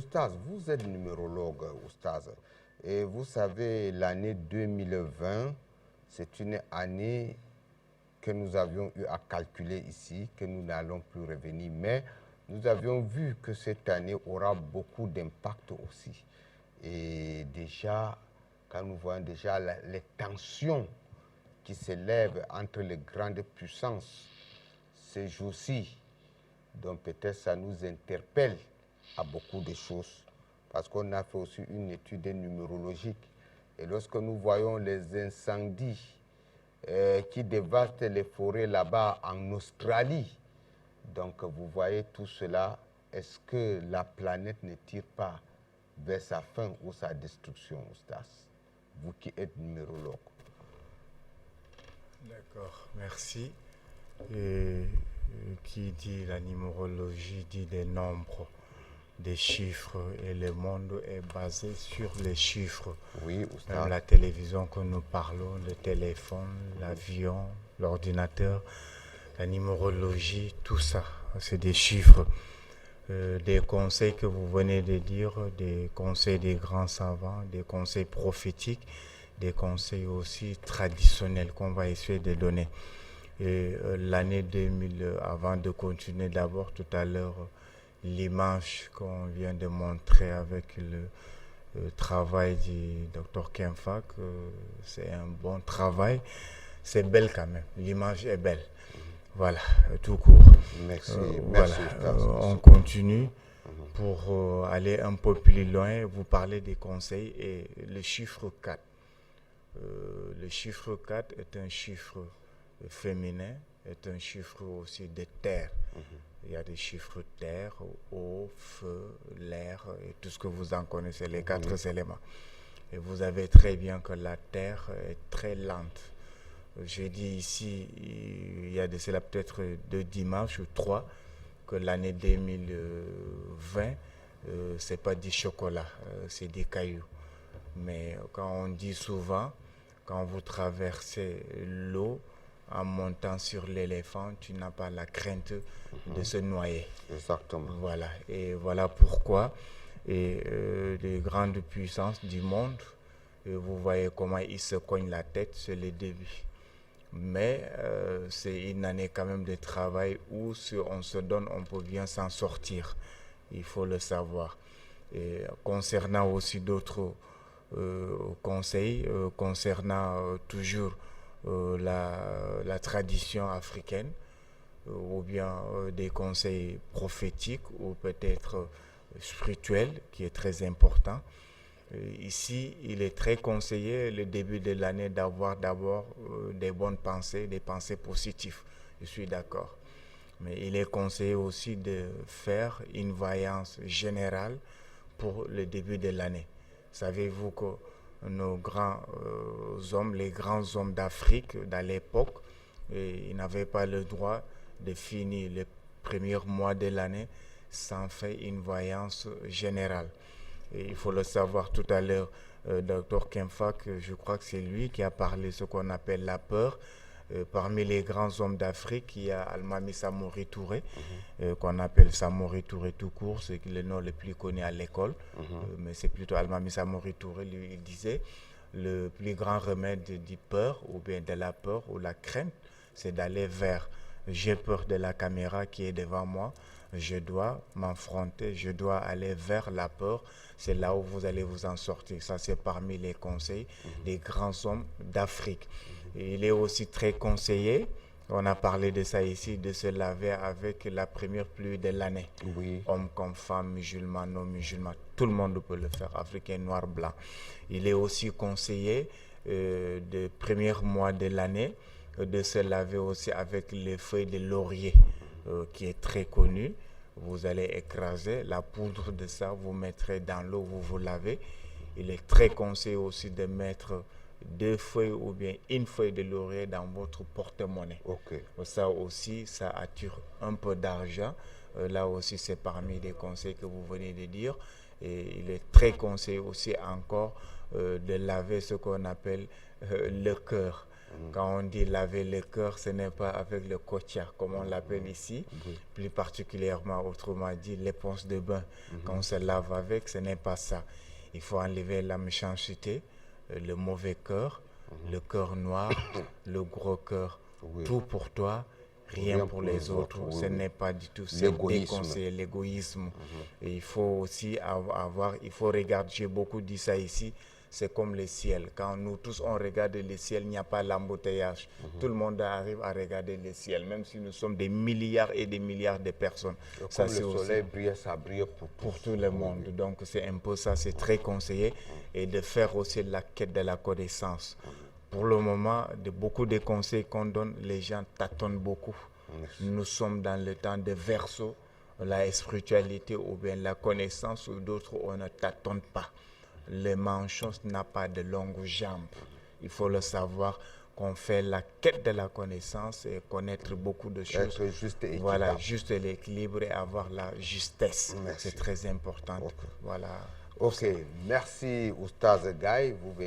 Oustaz, vous êtes numérologue, Oustaz. Et vous savez, l'année 2020, c'est une année que nous avions eu à calculer ici, que nous n'allons plus revenir. Mais nous avions vu que cette année aura beaucoup d'impact aussi. Et déjà, quand nous voyons déjà les tensions qui s'élèvent entre les grandes puissances ces jours-ci, donc peut-être ça nous interpelle à beaucoup de choses, parce qu'on a fait aussi une étude numérologique. Et lorsque nous voyons les incendies qui dévastent les forêts là-bas en Australie, donc vous voyez tout cela, est-ce que la planète ne tire pas vers sa fin ou sa destruction, Oustas? Vous qui êtes numérologue. D'accord, merci. Et, qui dit la numérologie dit des nombres, des chiffres, et le monde est basé sur les chiffres. Oui, Oustaz. Même la télévision que nous parlons, le téléphone, l'avion, l'ordinateur, la numérologie, tout ça, c'est des chiffres. Des conseils que vous venez de dire, des conseils des grands savants, des conseils prophétiques, des conseils aussi traditionnels qu'on va essayer de donner. Et l'année 2000, avant de continuer, d'abord tout à l'heure, l'image qu'on vient de montrer avec le travail du docteur Kempfak, c'est un bon travail. C'est belle quand même, l'image est belle. Voilà, tout court. Merci, voilà, merci. On continue pour aller un peu plus loin, vous parlez des conseils et le chiffre 4. Le chiffre 4 est un chiffre féminin, est un chiffre aussi de terre. Il y a des chiffres terre, eau, feu, l'air et tout ce que vous en connaissez, les 4 éléments. Et vous savez très bien que la terre est très lente. J'ai dit ici, il y a de cela peut-être 2 dimanches ou 3, que l'année 2020, c'est pas du chocolat, c'est des cailloux. Mais quand on dit souvent, quand vous traversez l'eau en montant sur l'éléphant, tu n'as pas la crainte de se noyer. Exactement. Voilà, et voilà pourquoi et les grandes puissances du monde, vous voyez comment ils se cognent la tête, c'est le début. Mais c'est une année quand même de travail où si on se donne, on peut bien s'en sortir. Il faut le savoir. Et concernant aussi d'autres conseils, concernant toujours la tradition africaine, ou bien des conseils prophétiques ou peut-être spirituels, qui est très important. Ici, il est très conseillé, le début de l'année, d'avoir d'abord des bonnes pensées, des pensées positives. Je suis d'accord. Mais il est conseillé aussi de faire une voyance générale pour le début de l'année. Savez-vous que nos grands hommes, les grands hommes d'Afrique, dans l'époque, ils n'avaient pas le droit de finir le premier mois de l'année sans faire une voyance générale. Et il faut le savoir tout à l'heure, Dr Kempfak, je crois que c'est lui qui a parlé de ce qu'on appelle la peur. Parmi les grands hommes d'Afrique, il y a Almami Samori Touré, qu'on appelle Samori Touré tout court, c'est le nom le plus connu à l'école, mais c'est plutôt Almami Samori Touré. Lui, il disait, le plus grand remède du peur, ou bien de la peur, ou la crainte, c'est d'aller vers, j'ai peur de la caméra qui est devant moi, je dois m'affronter, je dois aller vers la peur, c'est là où vous allez vous en sortir. Ça, c'est parmi les conseils des grands hommes d'Afrique. Et il est aussi très conseillé, on a parlé de ça ici, de se laver avec la première pluie de l'année. Oui. Hommes comme femmes, musulmans, non musulmans, tout le monde peut le faire, africain, noir, blanc. Il est aussi conseillé de premier mois de l'année de se laver aussi avec les feuilles de laurier, qui est très connu. Vous allez écraser la poudre de ça, vous mettrez dans l'eau, vous vous lavez. Il est très conseillé aussi de mettre 2 feuilles ou bien une feuille de laurier dans votre porte-monnaie. Ok. Ça aussi, ça attire un peu d'argent. Là aussi, c'est parmi les conseils que vous venez de dire. Et il est très conseillé aussi encore de laver ce qu'on appelle le cœur. Quand on dit laver le cœur, ce n'est pas avec le kotia, comme on l'appelle ici, plus particulièrement, autrement dit, l'éponge de bain. Quand on se lave avec, ce n'est pas ça. Il faut enlever la méchanceté, le mauvais cœur, le cœur noir, le gros cœur. Tout pour toi, rien pour les autres. Ce n'est pas du tout ça. Déconseiller l'égoïsme. Et il faut aussi il faut regarder, j'ai beaucoup dit ça ici, c'est comme le ciel. Quand nous tous on regarde le ciel, il n'y a pas l'embouteillage. Tout le monde arrive à regarder le ciel, même si nous sommes des milliards et des milliards de personnes. Ça, comme le soleil brille, ça brille pour tout le monde. Donc c'est un peu ça, c'est très conseillé. Et de faire aussi la quête de la connaissance. Pour le moment, beaucoup de conseils qu'on donne, les gens tâtonnent beaucoup. Nous sommes dans le temps de Verseau, la spiritualité ou bien la connaissance, ou d'autres, on ne tâtonne pas. Le manchon n'a pas de longues jambes. Il faut le savoir qu'on fait la quête de la connaissance et connaître beaucoup de choses. Être juste et voilà, juste l'équilibre et avoir la justesse. C'est très important. Okay. Voilà. Ok, merci Oustaz Gaye. Vous venez